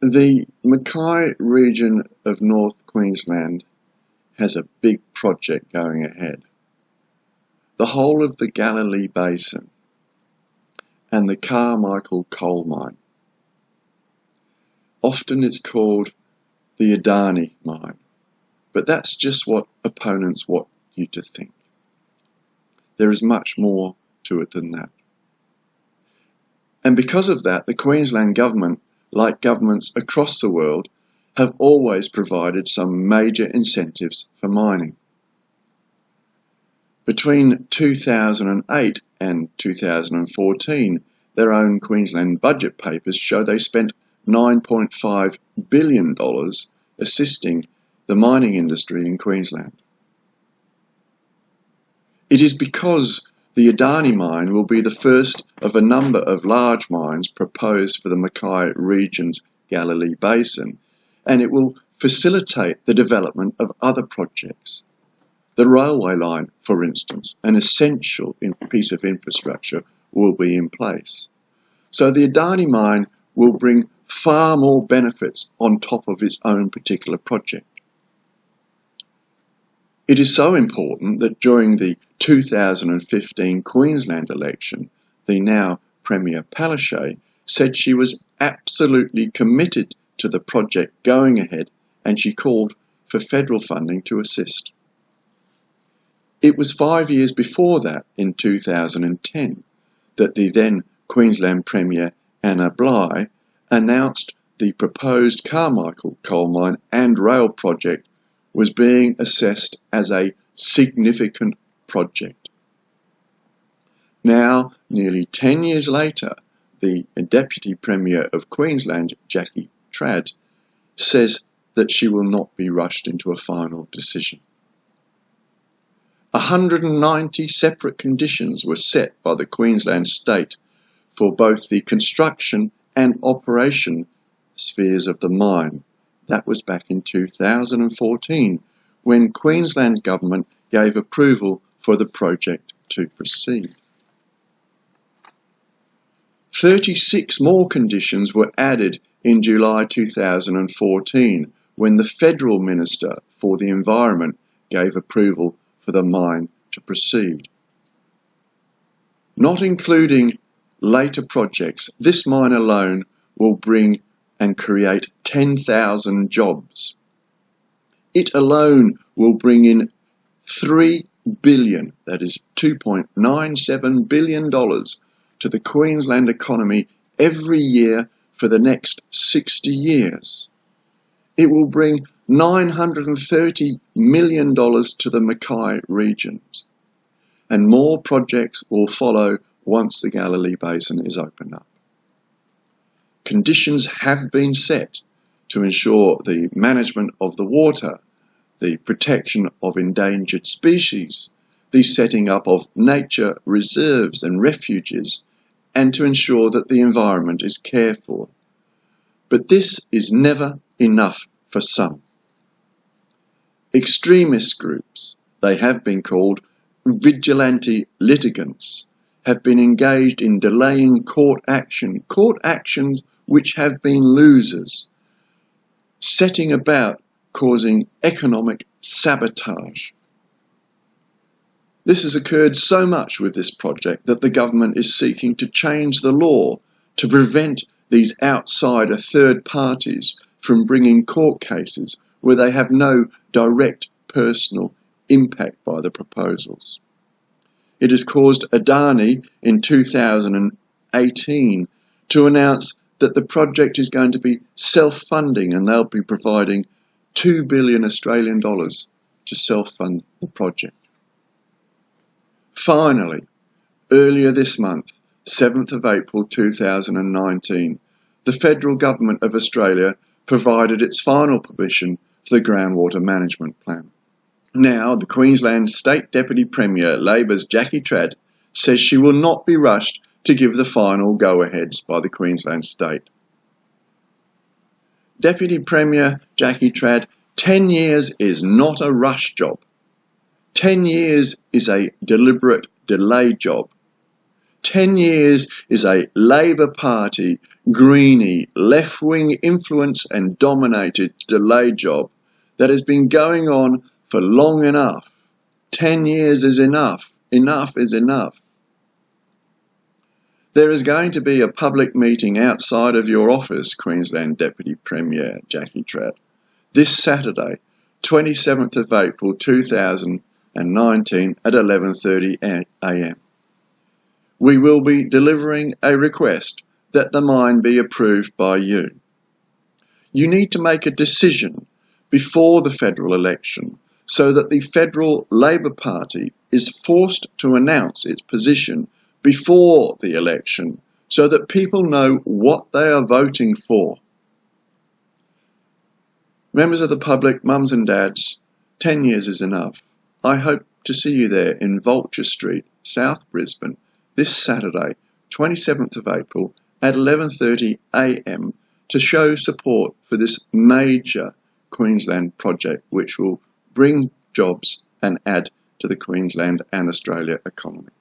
The McKay region of North Queensland has a big project going ahead. The whole of the Galillee basin and the Carmichael coal mine. Often it's called the Adani mine, but that's just what opponents want you to think. There is much more to it than that. And because of that, the Queensland government, like governments across the world, have always provided some major incentives for mining. Between 2008 and 2014, their own Queensland budget papers show they spent $9.5 billion assisting the mining industry in Queensland. It is because the Adani mine will be the first of a number of large mines proposed for the McKay region's Galilee basin, and it will facilitate the development of other projects. The railway line, for instance, an essential piece of infrastructure, will be in place. So the Adani mine will bring far more benefits on top of its own particular project. It is so important that during the 2015 Queensland election, the now Premier Palaszczuk said she was absolutely committed to the project going ahead, and she called for federal funding to assist. It was 5 years before that, in 2010, that the then Queensland Premier Anna Bligh announced the proposed Carmichael coal mine and rail project was being assessed as a significant project. Now, nearly 10 years later, the Deputy Premier of Queensland, Jackie Trad, says that she will not be rushed into a final decision. 190 separate conditions were set by the Queensland state for both the construction and operation spheres of the mine. That was back in 2014, when Queensland government gave approval for the project to proceed. 36 more conditions were added in July 2014, when the Federal Minister for the Environment gave approval for the mine to proceed. Not including later projects, this mine alone will bring and create 10,000 jobs. It alone will bring in $3 billion, that is $2.97 billion, to the Queensland economy every year for the next 60 years. It will bring $930 million to the McKay regions, and more projects will follow once the Galilee Basin is opened up. Conditions have been set to ensure the management of the water, the protection of endangered species, the setting up of nature reserves and refuges, and to ensure that the environment is cared for. But this is never enough for some. Extremist groups, they have been called vigilante litigants, have been engaged in delaying court actions which have been losers, setting about causing economic sabotage. This has occurred so much with this project that the government is seeking to change the law to prevent these outsider third parties from bringing court cases where they have no direct personal impact by the proposals. It has caused Adani in 2018 to announce that the project is going to be self-funding, and they'll be providing $2 billion Australian dollars to self-fund the project. Finally, earlier this month, 7th of April 2019, the Federal Government of Australia provided its final permission for the groundwater management plan. Now, the Queensland State Deputy Premier, Labor's Jackie Trad, says she will not be rushed to give the final go-aheads by the Queensland state. Deputy Premier Jackie Trad, 10 years is not a rush job. 10 years is a deliberate delay job. 10 years is a Labour Party, greenie, left-wing influence and dominated delay job that has been going on for long enough. 10 years is enough. Enough is enough. There is going to be a public meeting outside of your office, Queensland Deputy Premier Jackie Tratt, this Saturday, 27th of April 2019 at 11:30 a.m. We will be delivering a request that the mine be approved by you. You need to make a decision before the federal election so that the Federal Labor Party is forced to announce its position before the election so that people know what they are voting for. Members of the public, mums and dads, 10 years is enough. I hope to see you there in Vulture Street, South Brisbane, this Saturday, 27th of April at 11:30 a.m. to show support for this major Queensland project which will bring jobs and add to the Queensland and Australia economy.